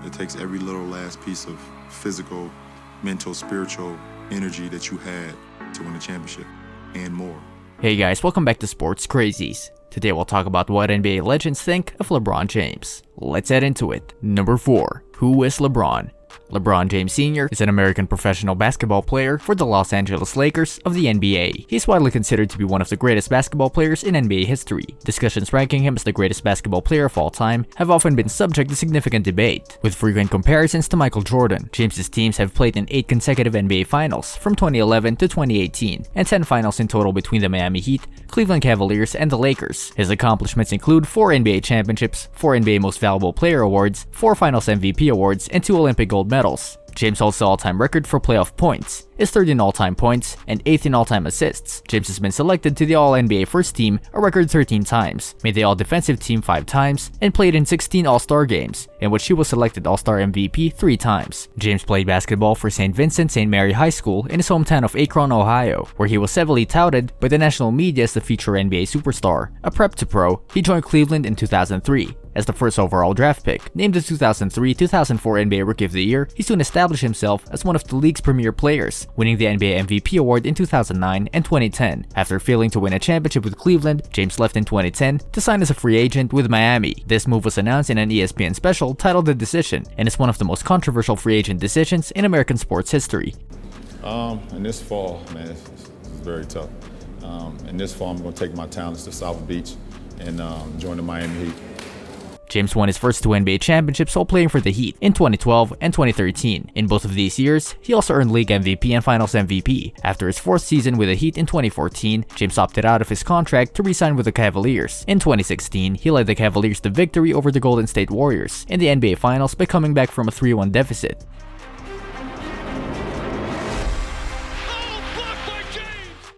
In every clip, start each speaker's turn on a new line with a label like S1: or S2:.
S1: It takes every little last piece of physical, mental, spiritual energy that you had to win a championship and more.
S2: Hey guys, welcome back to Sports Crazies. Today we'll talk about what NBA legends think of LeBron James. Let's head into it. Number 4. Who is LeBron? LeBron James Sr. is an American professional basketball player for the Los Angeles Lakers of the NBA. He's widely considered to be one of the greatest basketball players in NBA history. Discussions ranking him as the greatest basketball player of all time have often been subject to significant debate, with frequent comparisons to Michael Jordan. James's teams have played in 8 consecutive NBA Finals from 2011 to 2018, and 10 finals in total between the Miami Heat, Cleveland Cavaliers, and the Lakers. His accomplishments include 4 NBA championships, 4 NBA Most Valuable Player awards, 4 Finals MVP awards, and 2 Olympic gold medals. James holds the all-time record for playoff points, is 3rd in all-time points, and 8th in all-time assists. James has been selected to the All-NBA First Team a record 13 times, made the All-Defensive Team 5 times, and played in 16 All-Star games, in which he was selected All-Star MVP 3 times. James played basketball for St. Vincent St. Mary High School in his hometown of Akron, Ohio, where he was heavily touted by the national media as the future NBA superstar. A prep to pro, he joined Cleveland in 2003. As the first overall draft pick. Named the 2003-2004 NBA Rookie of the Year, he soon established himself as one of the league's premier players, winning the NBA MVP award in 2009 and 2010. After failing to win a championship with Cleveland, James left in 2010 to sign as a free agent with Miami. This move was announced in an ESPN special titled The Decision, and is one of the most controversial free agent decisions in American sports history.
S1: In this fall, man, it's very tough. In this fall, I'm going to take my talents to South Beach and join the Miami Heat.
S2: James won his first 2 NBA championships while playing for the Heat in 2012 and 2013. In both of these years, he also earned League MVP and Finals MVP. After his 4th season with the Heat in 2014, James opted out of his contract to re-sign with the Cavaliers. In 2016, he led the Cavaliers to victory over the Golden State Warriors in the NBA Finals by coming back from a 3-1 deficit.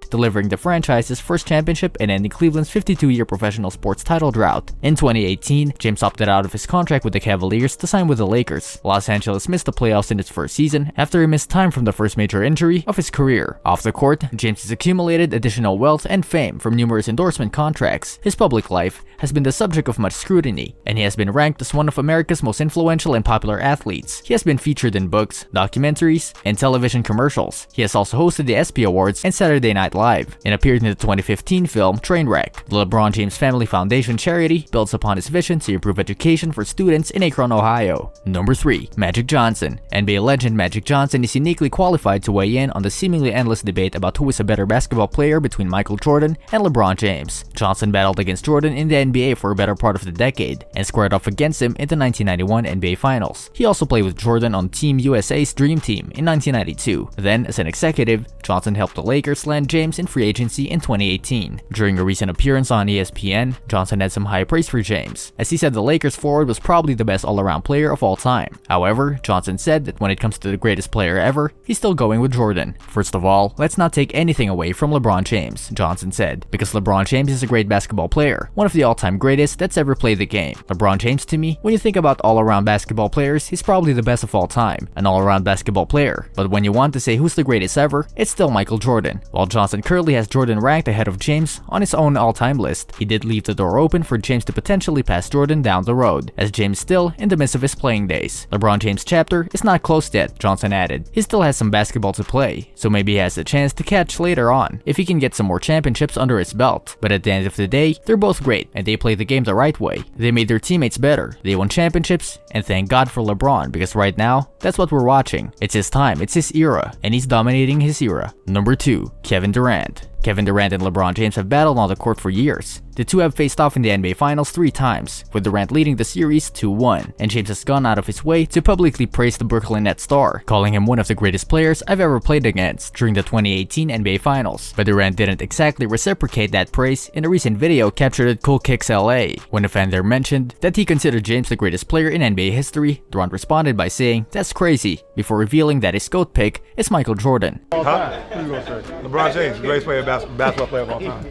S2: Delivering the franchise's first championship and ending Cleveland's 52-year professional sports title drought. In 2018, James opted out of his contract with the Cavaliers to sign with the Lakers. Los Angeles missed the playoffs in its first season after he missed time from the first major injury of his career. Off the court, James has accumulated additional wealth and fame from numerous endorsement contracts. His public life has been the subject of much scrutiny, and he has been ranked as one of America's most influential and popular athletes. He has been featured in books, documentaries, and television commercials. He has also hosted the ESPY Awards and Saturday Night Live, and appeared in the 2015 film Trainwreck. The LeBron James Family Foundation charity builds upon his vision to improve education for students in Akron, Ohio. Number 3. Magic Johnson. NBA legend Magic Johnson is uniquely qualified to weigh in on the seemingly endless debate about who is a better basketball player between Michael Jordan and LeBron James. Johnson battled against Jordan in the NBA for a better part of the decade, and squared off against him in the 1991 NBA Finals. He also played with Jordan on Team USA's Dream Team in 1992. Then, as an executive, Johnson helped the Lakers land James in free agency in 2018. During a recent appearance on ESPN, Johnson had some high praise for James, as he said the Lakers forward was probably the best all-around player of all time. However, Johnson said that when it comes to the greatest player ever, he's still going with Jordan. First of all, let's not take anything away from LeBron James, Johnson said, because LeBron James is a great basketball player, one of the all-time greatest that's ever played the game. LeBron James, to me, when you think about all-around basketball players, he's probably the best of all time, an all-around basketball player. But when you want to say who's the greatest ever, it's still Michael Jordan. While Johnson currently has Jordan ranked ahead of James on his own all-time list, he did leave the door open for James to potentially pass Jordan down the road, as James is still in the midst of his playing days. LeBron James' chapter is not closed yet, Johnson added. He still has some basketball to play, so maybe he has a chance to catch later on, if he can get some more championships under his belt. But at the end of the day, they're both great, and they play the game the right way. They made their teammates better, they won championships, and thank God for LeBron, because right now, that's what we're watching. It's his time, it's his era, and he's dominating his era. Number 2. Kevin Durant. Kevin Durant and LeBron James have battled on the court for years. The two have faced off in the NBA Finals 3 times, with Durant leading the series 2-1, and James has gone out of his way to publicly praise the Brooklyn Nets star, calling him one of the greatest players I've ever played against during the 2018 NBA Finals. But Durant didn't exactly reciprocate that praise in a recent video captured at Cool Kicks LA. When a fan there mentioned that he considered James the greatest player in NBA history, Durant responded by saying, "That's crazy," before revealing that his GOAT pick is Michael Jordan.
S3: LeBron James, greatest player, basketball player of all time.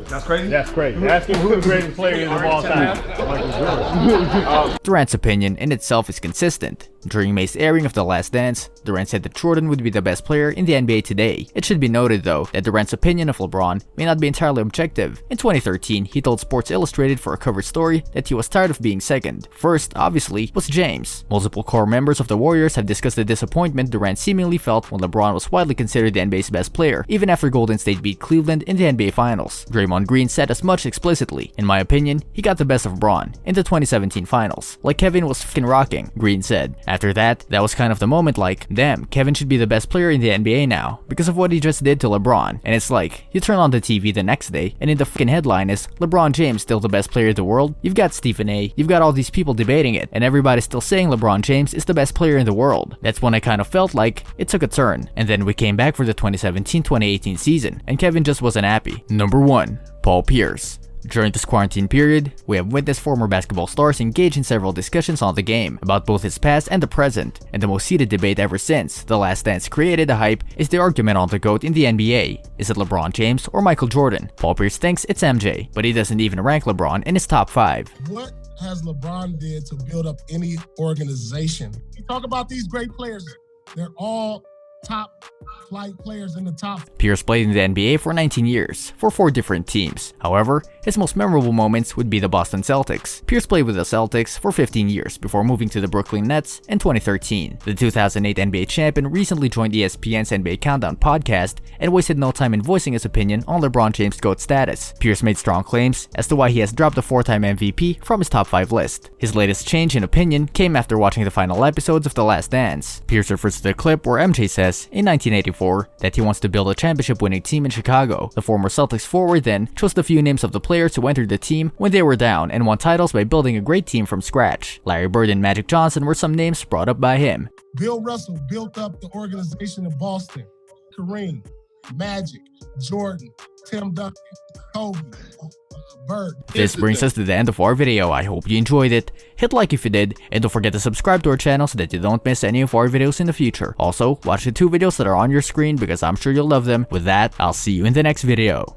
S3: That's crazy?
S4: That's crazy. Ask him who the greatest player is of all time.
S2: Durant's opinion in itself is consistent. During May's airing of The Last Dance, Durant said that Jordan would be the best player in the NBA today. It should be noted though that Durant's opinion of LeBron may not be entirely objective. In 2013, he told Sports Illustrated for a cover story that he was tired of being second. First, obviously, was James. Multiple core members of the Warriors have discussed the disappointment Durant seemingly felt when LeBron was widely considered the NBA's best player, even after Golden State beat Cleveland in the NBA Finals. Draymond Green said as much explicitly. In my opinion, he got the best of Bron in the 2017 Finals. Like Kevin was f***ing rocking, Green said. After that was kind of the moment like, damn, Kevin should be the best player in the NBA now because of what he just did to LeBron. And it's like, you turn on the TV the next day and in the f***ing headline is, LeBron James still the best player in the world? You've got Stephen A, you've got all these people debating it, and everybody's still saying LeBron James is the best player in the world. That's when I kind of felt like it took a turn. And then we came back for the 2017-2018 season, and Kevin just wasn't happy. Number 1. Paul Pierce. During this quarantine period, we have witnessed former basketball stars engage in several discussions on the game about both its past and the present, and the most heated debate ever since The Last Dance created the hype is the argument on the GOAT in the NBA. Is it LeBron James or Michael Jordan? Paul Pierce thinks it's MJ, but he doesn't even rank LeBron in his top 5.
S4: What has LeBron did to build up any organization? You talk about these great players, they're all top flight players in the top.
S2: Pierce played in the NBA for 19 years, for 4 different teams. However, his most memorable moments would be the Boston Celtics. Pierce played with the Celtics for 15 years before moving to the Brooklyn Nets in 2013. The 2008 NBA champion recently joined ESPN's NBA Countdown podcast and wasted no time in voicing his opinion on LeBron James' GOAT status. Pierce made strong claims as to why he has dropped the 4-time MVP from his top 5 list. His latest change in opinion came after watching the final episodes of The Last Dance. Pierce refers to the clip where MJ says in 1984 that he wants to build a championship-winning team in Chicago. The former Celtics forward then chose the few names of the players who entered the team when they were down and won titles by building a great team from scratch. Larry Bird and Magic Johnson were some names brought up by him.
S4: Bill Russell built up the organization in Boston. Kareem, Magic, Jordan, Tim Duncan, Kobe, Bird.
S2: This brings us to the end of our video. I hope you enjoyed it. Hit like if you did, and don't forget to subscribe to our channel so that you don't miss any of our videos in the future. Also, watch the 2 videos that are on your screen because I'm sure you'll love them. With that, I'll see you in the next video.